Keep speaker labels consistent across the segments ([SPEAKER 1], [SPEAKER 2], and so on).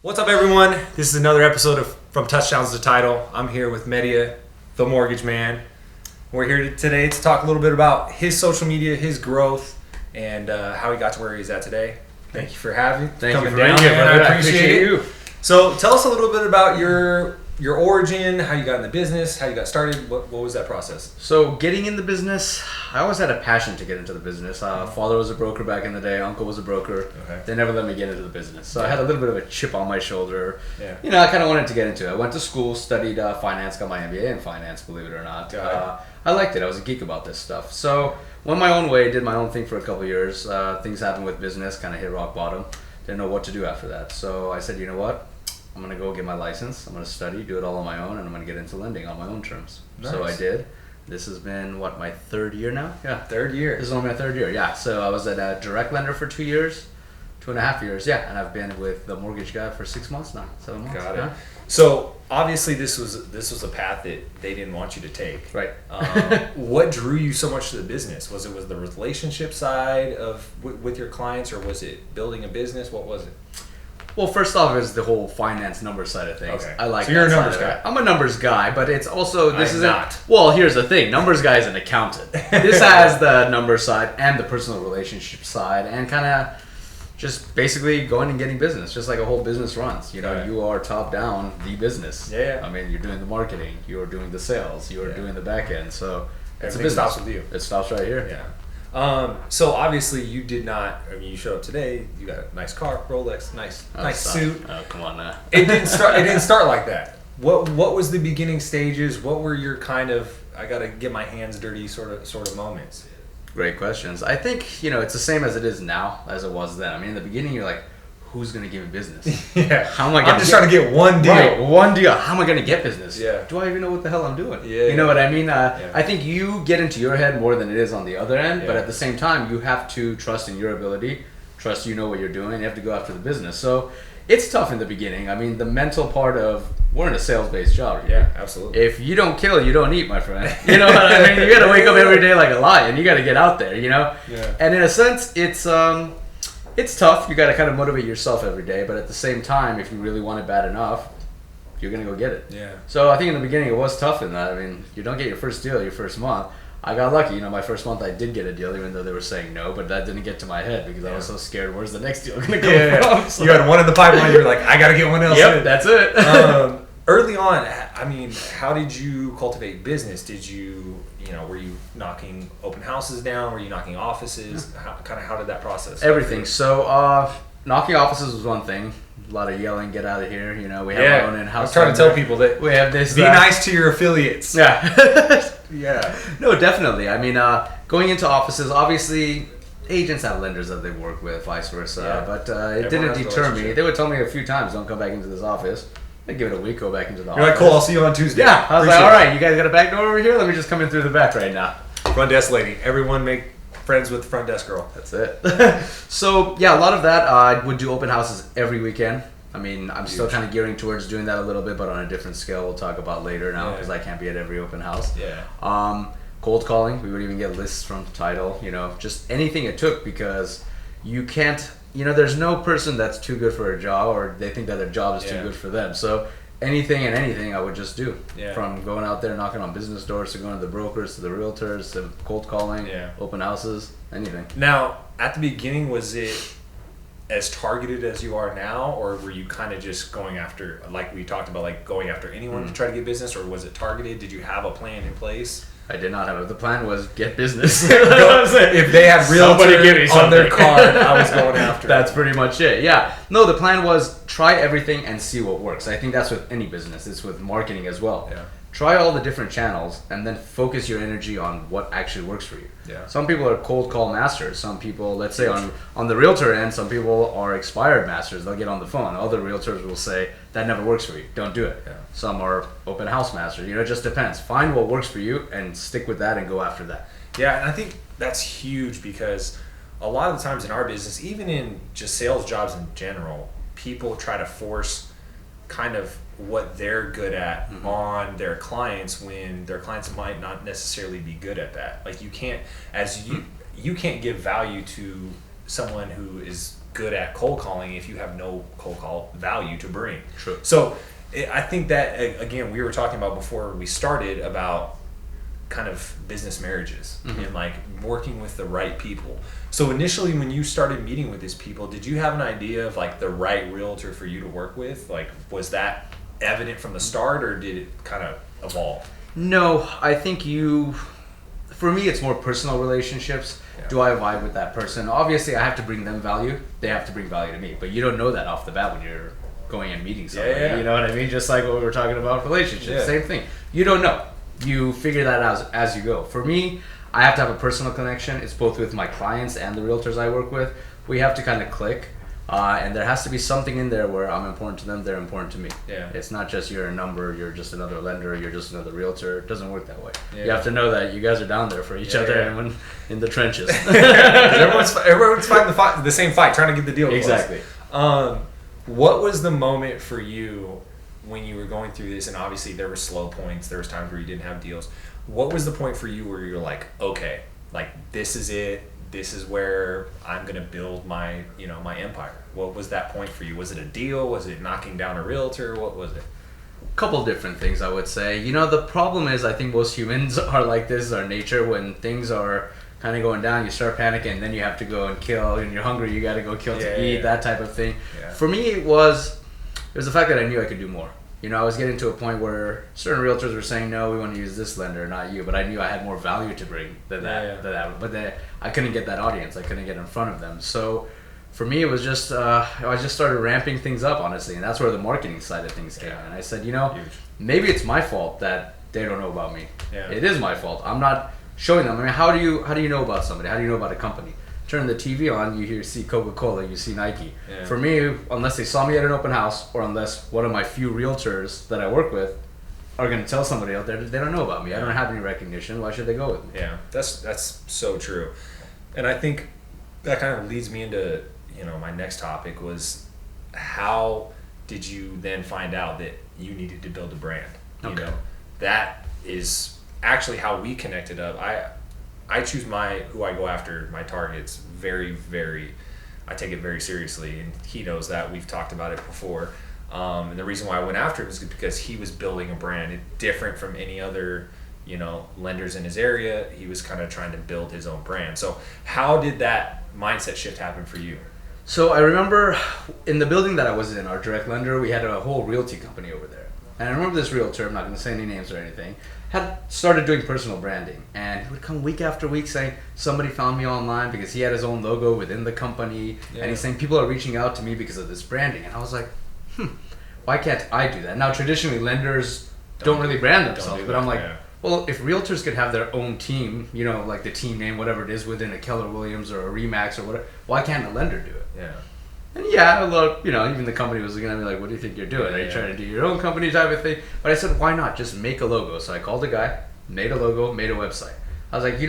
[SPEAKER 1] What's up, everyone? This is another episode of From Touchdowns to Title. I'm here with Media, the mortgage man. We're here today to talk a little bit about his social media, his growth, and how he got to where he's at today. Thank you for having
[SPEAKER 2] Thank you for
[SPEAKER 1] down,
[SPEAKER 2] being here,
[SPEAKER 1] man.
[SPEAKER 2] brother.
[SPEAKER 1] I appreciate you. So tell us a little bit about your origin, how you got in the business, how you got started. What was that process?
[SPEAKER 2] So getting in the business, I always had a passion to get into the business. Father was a broker back in the day. Uncle was a broker.
[SPEAKER 1] Okay.
[SPEAKER 2] They never let me get into the business. So I had a little bit of a chip on my shoulder.
[SPEAKER 1] Yeah.
[SPEAKER 2] You know, I kind of wanted to get into it. I went to school, studied finance, got my MBA in finance, believe it or not. I liked it. I was a geek about this stuff. So went my own way, did my own thing for a couple of years. Things happened with business, kind of hit rock bottom. Didn't know what to do after that. So I said, you know what? I'm going to go get my license. I'm going to study, do it all on my own, and I'm going to get into lending on my own terms.
[SPEAKER 1] Nice.
[SPEAKER 2] So I did. This has been, my third year now? Yeah.
[SPEAKER 1] Third year.
[SPEAKER 2] This is only my third year, yeah. So I was at a direct lender for 2 years, 2.5 years, yeah. And I've been with the mortgage guy for 6 months now, 7 months.
[SPEAKER 1] Got it.
[SPEAKER 2] Yeah.
[SPEAKER 1] So obviously this was a path that they didn't want you to take.
[SPEAKER 2] Right.
[SPEAKER 1] What drew you so much to the business? Was it the relationship side of with your clients, or was it building a business? What was it?
[SPEAKER 2] Well, first off is the whole finance number side of things.
[SPEAKER 1] Okay.
[SPEAKER 2] I like
[SPEAKER 1] So you're a
[SPEAKER 2] that
[SPEAKER 1] numbers
[SPEAKER 2] side of
[SPEAKER 1] guy.
[SPEAKER 2] it. I'm a numbers guy, but it's also, this
[SPEAKER 1] I'm
[SPEAKER 2] isn't,
[SPEAKER 1] not.
[SPEAKER 2] well, here's the thing. Numbers guy is an accountant. This has the number side and the personal relationship side, and kind of just basically going and getting business, just like a whole business runs. You know,
[SPEAKER 1] Right.
[SPEAKER 2] you are top down the business.
[SPEAKER 1] Yeah.
[SPEAKER 2] I mean, you're doing the marketing, you're doing the sales, you're doing the back end. So it's a
[SPEAKER 1] Everything
[SPEAKER 2] business.
[SPEAKER 1] stops with you.
[SPEAKER 2] It stops right here.
[SPEAKER 1] Yeah. So obviously you did not. I mean, you showed up today. You got a nice car, Rolex, nice
[SPEAKER 2] Stop.
[SPEAKER 1] suit.
[SPEAKER 2] Oh, come on now.
[SPEAKER 1] It didn't start. It didn't start like that. What was the beginning stages? What were your kind of I got to get my hands dirty sort of moments?
[SPEAKER 2] Great questions. I think, it's the same as it is now as it was then. I mean, in the beginning, you're like, who's going to give me business?
[SPEAKER 1] Yeah.
[SPEAKER 2] How am I
[SPEAKER 1] I'm just trying to get one deal.
[SPEAKER 2] Right, one deal. How am I going to get business?
[SPEAKER 1] Yeah.
[SPEAKER 2] Do I even know what the hell I'm doing?
[SPEAKER 1] Yeah,
[SPEAKER 2] You know
[SPEAKER 1] yeah.
[SPEAKER 2] what I mean?
[SPEAKER 1] Yeah.
[SPEAKER 2] I think you get into your head more than it is on the other end, but
[SPEAKER 1] Yeah.
[SPEAKER 2] at the same time, you have to trust in your ability, trust you know what you're doing, you have to go after the business. So it's tough in the beginning. I mean, the mental part of, we're in a sales-based job. Right?
[SPEAKER 1] Yeah, absolutely.
[SPEAKER 2] If you don't kill, you don't eat, my friend. You know what I mean? You got to wake up every day like a lion. You got to get out there,
[SPEAKER 1] Yeah.
[SPEAKER 2] And in a sense, it's tough. You got to kind of motivate yourself every day, but at the same time, if you really want it bad enough, you're gonna go get it.
[SPEAKER 1] Yeah.
[SPEAKER 2] So I think in the beginning it was tough in that. I mean, you don't get your first deal your first month. I got lucky. My first month I did get a deal, even though they were saying no, but that didn't get to my head because I was so scared. Where's the next deal gonna come from? So,
[SPEAKER 1] You had one in the pipeline. You were like, I got to get one else.
[SPEAKER 2] yep,
[SPEAKER 1] in.
[SPEAKER 2] that's it.
[SPEAKER 1] Early on, I mean, how did you cultivate business? Did you, were you knocking open houses down? Were you knocking offices? How did that process?
[SPEAKER 2] Everything. So knocking offices was one thing. A lot of yelling, get out of here. We have our own in-house.
[SPEAKER 1] I'm trying to tell people that
[SPEAKER 2] We have this.
[SPEAKER 1] be nice to your affiliates.
[SPEAKER 2] Yeah.
[SPEAKER 1] Yeah.
[SPEAKER 2] No, definitely. I mean, going into offices, obviously, agents have lenders that they work with, vice versa.
[SPEAKER 1] Yeah.
[SPEAKER 2] But it
[SPEAKER 1] Everyone
[SPEAKER 2] didn't
[SPEAKER 1] has a
[SPEAKER 2] deter me.
[SPEAKER 1] relationship.
[SPEAKER 2] They would tell me a few times, don't come back into this office. I'd give it a week, go back into the office.
[SPEAKER 1] You're like, cool, I'll see you on Tuesday.
[SPEAKER 2] Yeah. I was like,
[SPEAKER 1] Appreciate
[SPEAKER 2] all
[SPEAKER 1] it.
[SPEAKER 2] right, you guys got a back door over here? Let me just come in through the back right now.
[SPEAKER 1] Front desk lady. Everyone make friends with the front desk girl.
[SPEAKER 2] That's it. So, yeah, a lot of that, I would do open houses every weekend. I mean, I'm still kind of gearing towards doing that a little bit, but on a different scale we'll talk about later now because I can't be at every open house.
[SPEAKER 1] Yeah.
[SPEAKER 2] Cold calling, we would even get lists from Title, just anything it took because you can't, there's no person that's too good for a job or they think that their job is too good for them. So anything and anything I would just do.
[SPEAKER 1] Yeah.
[SPEAKER 2] From going out there knocking on business doors to going to the brokers to the realtors to cold calling, open houses, anything.
[SPEAKER 1] Now, at the beginning, was it as targeted as you are now, or were you kind of just going after, like we talked about, like going after anyone to try to get business, or was it targeted? Did you have a plan in place?
[SPEAKER 2] I did not have it. The plan was get business.
[SPEAKER 1] If they had
[SPEAKER 2] Somebody give me
[SPEAKER 1] realtor on their
[SPEAKER 2] something.
[SPEAKER 1] card, I was going after
[SPEAKER 2] That's
[SPEAKER 1] it.
[SPEAKER 2] pretty much it. Yeah. No, the plan was try everything and see what works. I think that's with any business. It's with marketing as well.
[SPEAKER 1] Yeah.
[SPEAKER 2] Try all the different channels and then focus your energy on what actually works for you.
[SPEAKER 1] Yeah.
[SPEAKER 2] Some people are cold call masters. Some people, let's say on the realtor end, some people are expired masters. They'll get on the phone. Other realtors will say, that never works for you. Don't do it.
[SPEAKER 1] Yeah.
[SPEAKER 2] Some are open house masters. It just depends. Find what works for you and stick with that and go after that.
[SPEAKER 1] Yeah, and I think that's huge because a lot of the times in our business, even in just sales jobs in general, people try to force kind of what they're good at on their clients when their clients might not necessarily be good at that. Like you can't, you can't give value to someone who is good at cold calling if you have no cold call value to bring.
[SPEAKER 2] True.
[SPEAKER 1] So I think that, again, we were talking about before we started about kind of business marriages and like working with the right people. So initially when you started meeting with these people, did you have an idea of like the right realtor for you to work with? Like, was that evident from the start, or did it kind of evolve?
[SPEAKER 2] No, I think for me, it's more personal relationships. Yeah. Do I vibe with that person? Obviously, I have to bring them value. They have to bring value to me. But you don't know that off the bat when you're going and meeting somebody. Yeah. You know what I mean? Just like what we were talking about relationships. Yeah. Same thing. You don't know. You figure that out as you go. For me, I have to have a personal connection. It's both with my clients and the realtors I work with. We have to kind of click. And there has to be something in there where I'm important to them, they're important to me. Yeah. It's not just you're a number, you're just another lender, you're just another realtor. It doesn't work that way. Yeah. You have to know that you guys are down there for each other and when in the trenches.
[SPEAKER 1] everyone's fighting the same fight, trying to get the deal closed.
[SPEAKER 2] Exactly.
[SPEAKER 1] What was the moment for you when you were going through this? And obviously there were slow points, there was times where you didn't have deals. What was the point for you where you're like, okay, like this is it. This is where I'm going to build my, my empire. What was that point for you? Was it a deal? Was it knocking down a realtor? What was it?
[SPEAKER 2] A couple different things, I would say. The problem is I think most humans are like this, our nature. When things are kind of going down, you start panicking, then you have to go and kill. And you're hungry, you got to go kill to eat, that type of thing. Yeah. For me, it was the fact that I knew I could do more. I was getting to a point where certain realtors were saying, no, we want to use this lender, not you. But I knew I had more value to bring than that. But I couldn't get that audience. I couldn't get in front of them. So for me, it was just, I just started ramping things up, honestly. And that's where the marketing side of things came. And I said, maybe it's my fault that they don't know about me. Yeah. It is my fault. I'm not showing them. I mean, how do you know about somebody? How do you know about a company? Turn the TV on, you see Coca-Cola, you see Nike. Yeah. For me, unless they saw me at an open house, or unless one of my few realtors that I work with are going to tell somebody out there that they don't know about me. I don't have any recognition. Why should they go with me?
[SPEAKER 1] Yeah, that's so true. And I think that kind of leads me into, my next topic was, how did you then find out that you needed to build a brand?
[SPEAKER 2] Okay.
[SPEAKER 1] That is actually how we connected up. I choose who I go after, my targets, very, very, I take it very seriously, and he knows that. We've talked about it before. And the reason why I went after him is because he was building a brand different from any other, lenders in his area. He was kind of trying to build his own brand. So how did that mindset shift happen for you?
[SPEAKER 2] So I remember in the building that I was in, our direct lender, we had a whole realty company over there. And I remember this realtor, I'm not going to say any names or anything, had started doing personal branding, and he would come week after week saying somebody found me online because he had his own logo within the company, and he's saying people are reaching out to me because of this branding. And I was like, why can't I do that? Now traditionally lenders don't really brand themselves, but I'm like, well, if realtors could have their own team, like the team name, whatever it is within a Keller Williams or a Remax or whatever, why can't a lender do it?
[SPEAKER 1] Yeah.
[SPEAKER 2] And a lot, even the company was going to be like, what do you think you're doing? Are you trying to do your own company type of thing? But I said, why not? Just make a logo. So I called the guy, made a logo, made a website. I was like, if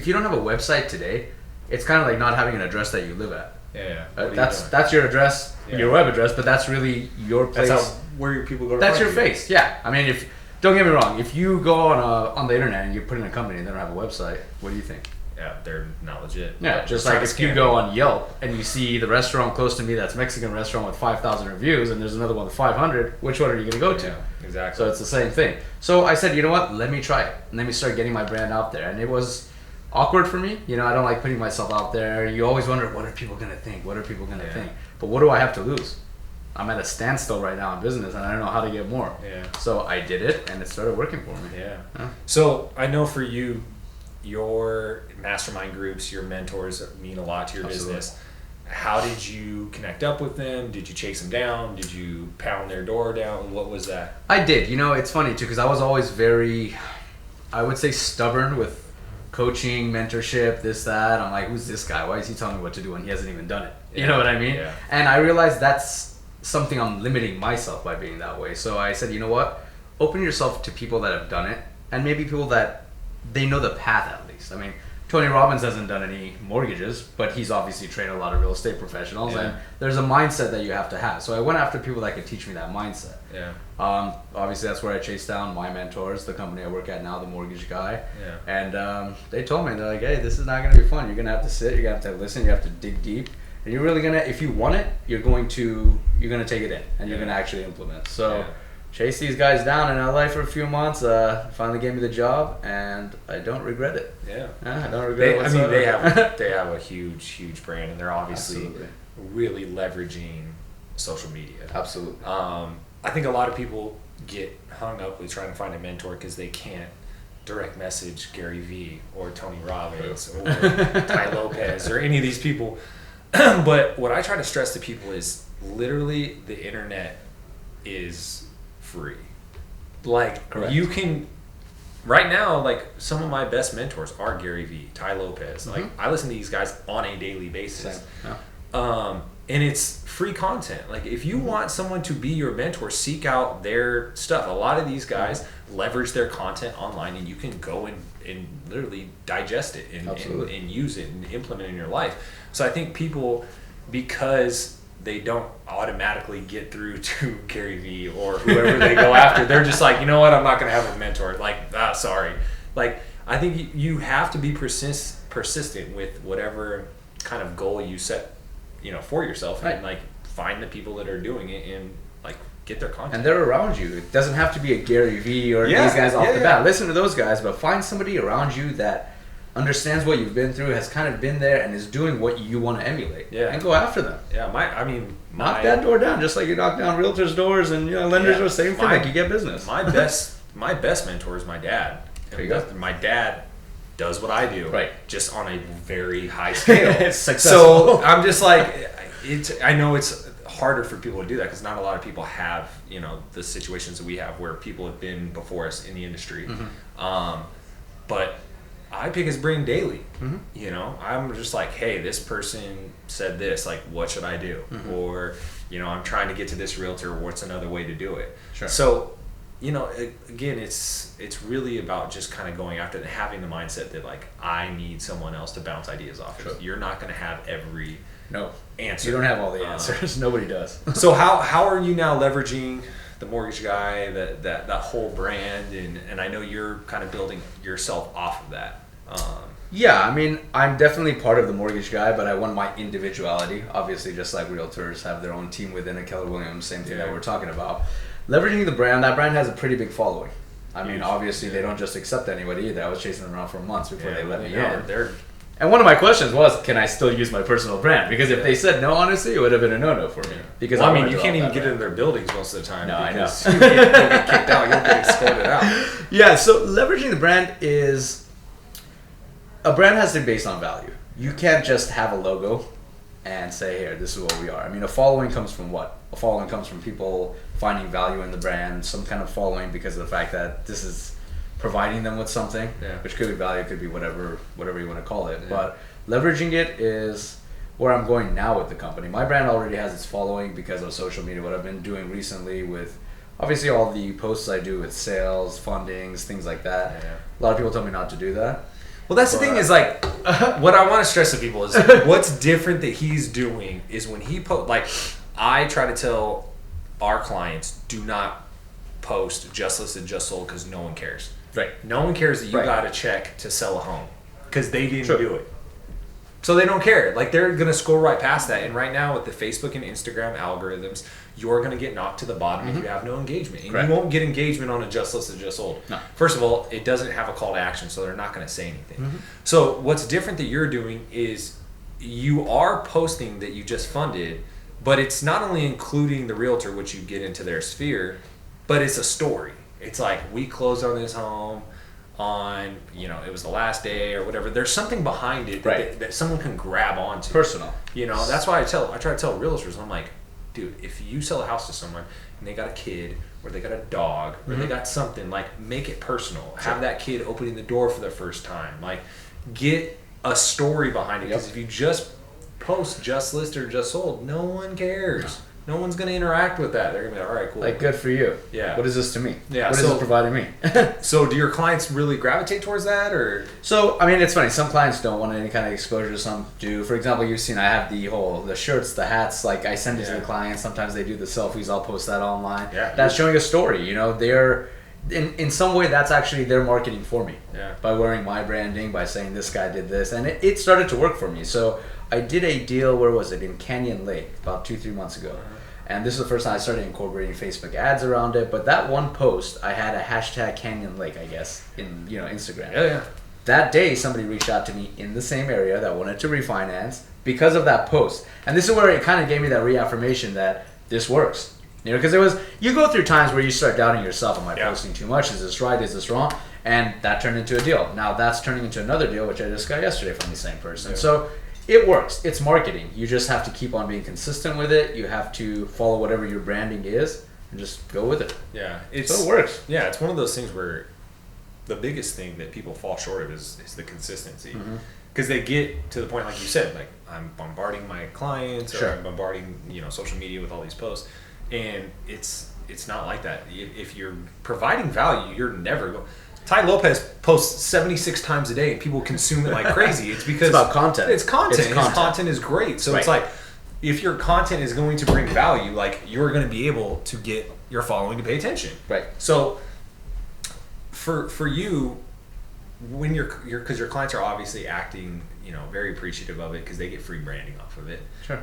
[SPEAKER 2] you don't have a website today, it's kind of like not having an address that you live at.
[SPEAKER 1] Yeah.
[SPEAKER 2] That's your address, your web address, but that's really your place.
[SPEAKER 1] That's where people go to
[SPEAKER 2] That's your face, yeah. I mean, don't get me wrong, if you go on the internet and you put in a company and they don't have a website, what do you think?
[SPEAKER 1] Yeah, they're not legit.
[SPEAKER 2] Yeah, just like if you go on Yelp and you see the restaurant close to me that's Mexican restaurant with 5,000 reviews and there's another one with 500, which one are you going to go to?
[SPEAKER 1] Yeah, exactly.
[SPEAKER 2] So it's the same thing. So I said, you know what, let me try it. And let me start getting my brand out there. And it was awkward for me. I don't like putting myself out there. You always wonder, what are people going to think? What are people going to think? But what do I have to lose? I'm at a standstill right now in business and I don't know how to get more. Yeah. So I did it and it started working for me.
[SPEAKER 1] Yeah. So I know for you, your mastermind groups, your mentors mean a lot to your business. How did you connect up with them? Did you chase them down? Did you pound their door down? What was that?
[SPEAKER 2] I did. It's funny too because I was always very, I would say, stubborn with coaching, mentorship, this, that. I'm like, who's this guy? Why is he telling me what to do when he hasn't even done it? You know what I mean?
[SPEAKER 1] Yeah.
[SPEAKER 2] And I realized that's something I'm limiting myself by being that way. So I said, you know what? Open yourself to people that have done it and maybe people that they know the path at least. I mean, Tony Robbins hasn't done any mortgages, but he's obviously trained a lot of real estate professionals, and there's a mindset that you have to have. So I went after people that could teach me that mindset.
[SPEAKER 1] Yeah.
[SPEAKER 2] Obviously, that's where I chased down my mentors, the company I work at now, the mortgage guy. Yeah. And they told me, they're like, hey, this is not going to be fun. You're going to have to sit, you're going to have to listen, you have to dig deep. and you're really gonna, if you want it, you're gonna take it in, and you're gonna actually implement. So chase these guys down in LA for a few months. Finally gave me the job, and I don't regret it.
[SPEAKER 1] Yeah,
[SPEAKER 2] I don't regret it.
[SPEAKER 1] I mean, they have a huge brand, and they're obviously really leveraging social media.
[SPEAKER 2] Absolutely.
[SPEAKER 1] I think a lot of people get hung up with trying to find a mentor because they can't direct message Gary Vee or Tony Robbins or Ty Lopez or any of these people. But what I try to stress to people is literally the internet is free. Like,
[SPEAKER 2] correct.
[SPEAKER 1] You can, right now, like, some of my best mentors are Gary Vee, Ty Lopez. Like, I listen to these guys on a daily basis. And it's free content. Like, if you want someone to be your mentor, seek out their stuff. A lot of these guys leverage their content online, and you can go and literally digest it and use it and implement it in your life. So I think people, because they don't automatically get through to Gary Vee or whoever they go after, they're just like, you know what, I'm not going to have a mentor. Like, sorry. Like, I think you have to be persistent with whatever kind of goal you set, for yourself, and like find the people that are doing it and like get their content.
[SPEAKER 2] And they're around you. It doesn't have to be a Gary Vee or these guys off the bat. Listen to those guys, but find somebody around you that understands what you've been through, has kind of been there, and is doing what you want to emulate. Yeah. And go after them.
[SPEAKER 1] Yeah,
[SPEAKER 2] knock that door down, just like you knock down realtors' doors and lenders' doors. Same thing. Like, you get business.
[SPEAKER 1] My best mentor is my dad.
[SPEAKER 2] There you go.
[SPEAKER 1] My dad does what I do,
[SPEAKER 2] right?
[SPEAKER 1] Just on a very high scale.
[SPEAKER 2] It's successful.
[SPEAKER 1] So I'm just like, I know it's harder for people to do that because not a lot of people have the situations that we have where people have been before us in the industry. But I pick his brain daily. I'm just like, hey, this person said this. Like, what should I do? Or I'm trying to get to this realtor. What's another way to do it?
[SPEAKER 2] Sure.
[SPEAKER 1] So. Again, it's really about just kind of going after it and having the mindset that, like, I need someone else to bounce ideas off of. You're not going to have every answer.
[SPEAKER 2] You don't have all the answers. Nobody does.
[SPEAKER 1] So how are you now leveraging the mortgage guy, that whole brand, and I know you're kind of building yourself off of that.
[SPEAKER 2] Yeah, I mean, I'm definitely part of the mortgage guy, but I want my individuality. Obviously, just like realtors have their own team within a Keller Williams, same thing that we're talking about. Leveraging the brand, that brand has a pretty big following. I mean, obviously, they don't just accept anybody either. I was chasing them around for months before they let me in. And one of my questions was, can I still use my personal brand? Because if they said no, honestly, it would have been a no-no for me. Because
[SPEAKER 1] you can't even get into their buildings most of the time.
[SPEAKER 2] No, I know.
[SPEAKER 1] You'll get kicked out. You'll get escorted out.
[SPEAKER 2] Yeah, so leveraging the brand is... A brand has to be based on value. You can't just have a logo and say, here, this is what we are. I mean, a following comes from what? A following comes from people finding value in the brand, some kind of following because of the fact that this is providing them with something, which could be value, could be whatever you want to call it. But leveraging it is where I'm going now with the company. My brand already has its following because of social media, what I've been doing recently with obviously all the posts I do with sales, fundings, things like that. A lot of people tell me not to do that.
[SPEAKER 1] Well, that's the thing is, like, what I want to stress to people is what's different that he's doing is when he I try to tell our clients, do not post just listed, just sold, because no one cares.
[SPEAKER 2] Right.
[SPEAKER 1] No one cares that you got a check to sell a home because they didn't do it. So they don't care. Like, they're going to scroll right past that. And right now with the Facebook and Instagram algorithms, you're going to get knocked to the bottom if you have no engagement. And you won't get engagement on a just listed, just sold. No. First of all, it doesn't have a call to action, so they're not going to say anything. So what's different that you're doing is you are posting that you just funded, but it's not only including the realtor, which you get into their sphere, but it's a story. It's like, we closed on this home on, it was the last day or whatever. There's something behind it that someone can grab onto.
[SPEAKER 2] Personal.
[SPEAKER 1] That's why I try to tell realtors, I'm like, dude, if you sell a house to someone and they got a kid or they got a dog or they got something, like, make it personal. Have that kid opening the door for the first time. Like, get a story behind it, because if you just post just listed or just sold, no one cares. No one's going to interact with that. They're going to be like, all right, cool.
[SPEAKER 2] Like, good for you.
[SPEAKER 1] Yeah.
[SPEAKER 2] What is this to me?
[SPEAKER 1] Yeah.
[SPEAKER 2] What is this providing me?
[SPEAKER 1] So do your clients really gravitate towards that, or?
[SPEAKER 2] So, I mean, it's funny. Some clients don't want any kind of exposure. Some do. For example, you've seen I have the shirts, the hats. Like, I send it to the clients. Sometimes they do the selfies. I'll post that online. Yeah. That's showing a story. They're... In some way, that's actually their marketing for me. Yeah. By wearing my branding, by saying this guy did this. And it started to work for me. So I did a deal, where was it? In Canyon Lake, about 2-3 months ago. And this is the first time I started incorporating Facebook ads around it. But that one post, I had a hashtag Canyon Lake, I guess, in Instagram.
[SPEAKER 1] Yeah.
[SPEAKER 2] That day, somebody reached out to me in the same area that wanted to refinance because of that post. And this is where it kind of gave me that reaffirmation that this works. Because you go through times where you start doubting yourself. Am I posting too much? Is this right? Is this wrong? And that turned into a deal. Now that's turning into another deal, which I just got yesterday from the same person. Yeah. So it works. It's marketing. You just have to keep on being consistent with it. You have to follow whatever your branding is and just go with it.
[SPEAKER 1] Yeah.
[SPEAKER 2] So it works.
[SPEAKER 1] Yeah, it's one of those things where the biggest thing that people fall short of is the consistency. Because they get to the point, like you said, like I'm bombarding my clients or I'm bombarding social media with all these posts. And it's not like that. If you're providing value, you're never going. Ty Lopez posts 76 times a day, and people consume it like crazy. It's because
[SPEAKER 2] it's about content.
[SPEAKER 1] It's content. His content is great. So it's like, if your content is going to bring value, like you're going to be able to get your following to pay attention.
[SPEAKER 2] Right.
[SPEAKER 1] So for you, when because your clients are obviously acting, very appreciative of it because they get free branding off of it.
[SPEAKER 2] Sure.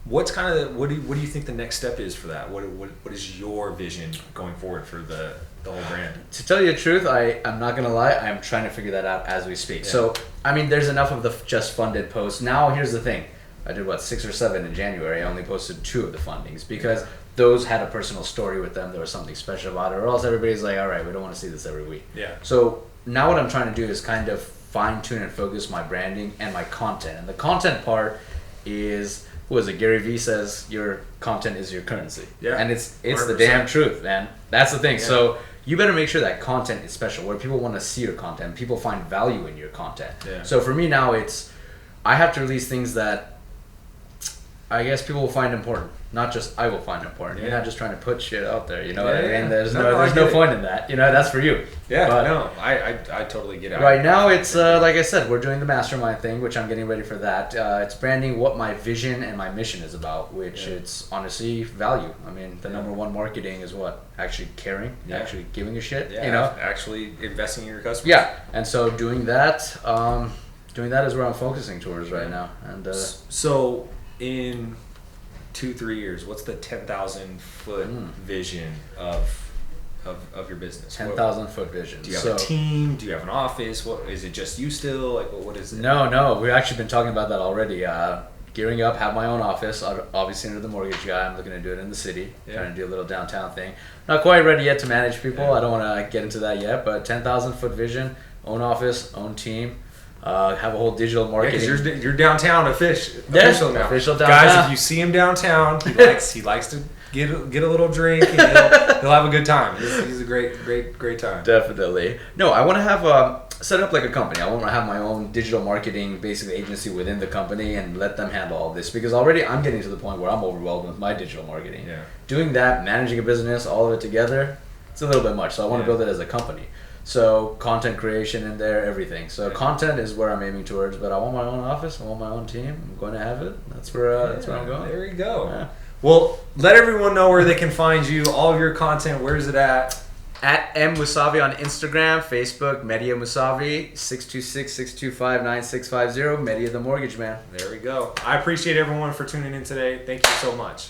[SPEAKER 1] What's kind of what do you think the next step is for that? What is your vision going forward for the whole brand?
[SPEAKER 2] To tell you the truth, I'm not gonna lie, I'm trying to figure that out as we speak. Yeah. So there's enough of the just funded posts. Now here's the thing. I did 6 or 7 in January. I only posted 2 of the fundings because those had a personal story with them. There was something special about it, or else everybody's like, all right, we don't want to see this every week.
[SPEAKER 1] Yeah.
[SPEAKER 2] So now what I'm trying to do is kind of fine tune and focus my branding and my content. And the content part is, Gary Vee says your content is your currency. Yeah. And it's 100%. The damn truth, man. That's the thing. Yeah. So you better make sure that content is special, where people want to see your content, people find value in your content. Yeah. So for me now, I have to release things that I guess people will find important, not just I will find important. Yeah. You're not just trying to put shit out there, you know what I mean? There's no point in that. That's for you.
[SPEAKER 1] Yeah, but I totally get it.
[SPEAKER 2] Right now it's, like I said, we're doing the mastermind thing, which I'm getting ready for that. It's branding what my vision and my mission is about, which it's honestly value. The number one marketing is what? Actually caring, actually giving a shit,
[SPEAKER 1] actually investing in your customers.
[SPEAKER 2] Yeah, and so doing that is where I'm focusing towards right now. And
[SPEAKER 1] so in 2-3 years, what's the 10,000 foot vision of your business?
[SPEAKER 2] 10,000 foot vision.
[SPEAKER 1] Do you have a team? Do you have an office? What is it? Just you still? Like, what is it?
[SPEAKER 2] No. We've actually been talking about that already. Gearing up, have my own office. Obviously, under the mortgage guy, I'm looking to do it in the city. Trying to do a little downtown thing. Not quite ready yet to manage people. I don't want to get into that yet. But 10,000 foot vision, own office, own team. Have a whole digital marketing.
[SPEAKER 1] Yeah, because you're downtown official now.
[SPEAKER 2] Official downtown.
[SPEAKER 1] Guys, if you see him downtown, he likes to get a little drink and he'll have a good time. He's a great time.
[SPEAKER 2] Definitely. No, I want to have set up like a company. I want to have my own digital marketing basically agency within the company and let them handle all this, because already I'm getting to the point where I'm overwhelmed with my digital marketing.
[SPEAKER 1] Yeah.
[SPEAKER 2] Doing that, managing a business, all of it together, it's a little bit much. So I want to build it as a company. So content creation in there, everything. So content is where I'm aiming towards, but I want my own office. I want my own team. I'm going to have it. That's where I'm going.
[SPEAKER 1] There you go. Yeah. Well, let everyone know where they can find you. All of your content. Where's it at?
[SPEAKER 2] At Moussay on Instagram, Facebook, Media Moussay, 626-625-9650, Media the Mortgage Man.
[SPEAKER 1] There we go. I appreciate everyone for tuning in today. Thank you so much.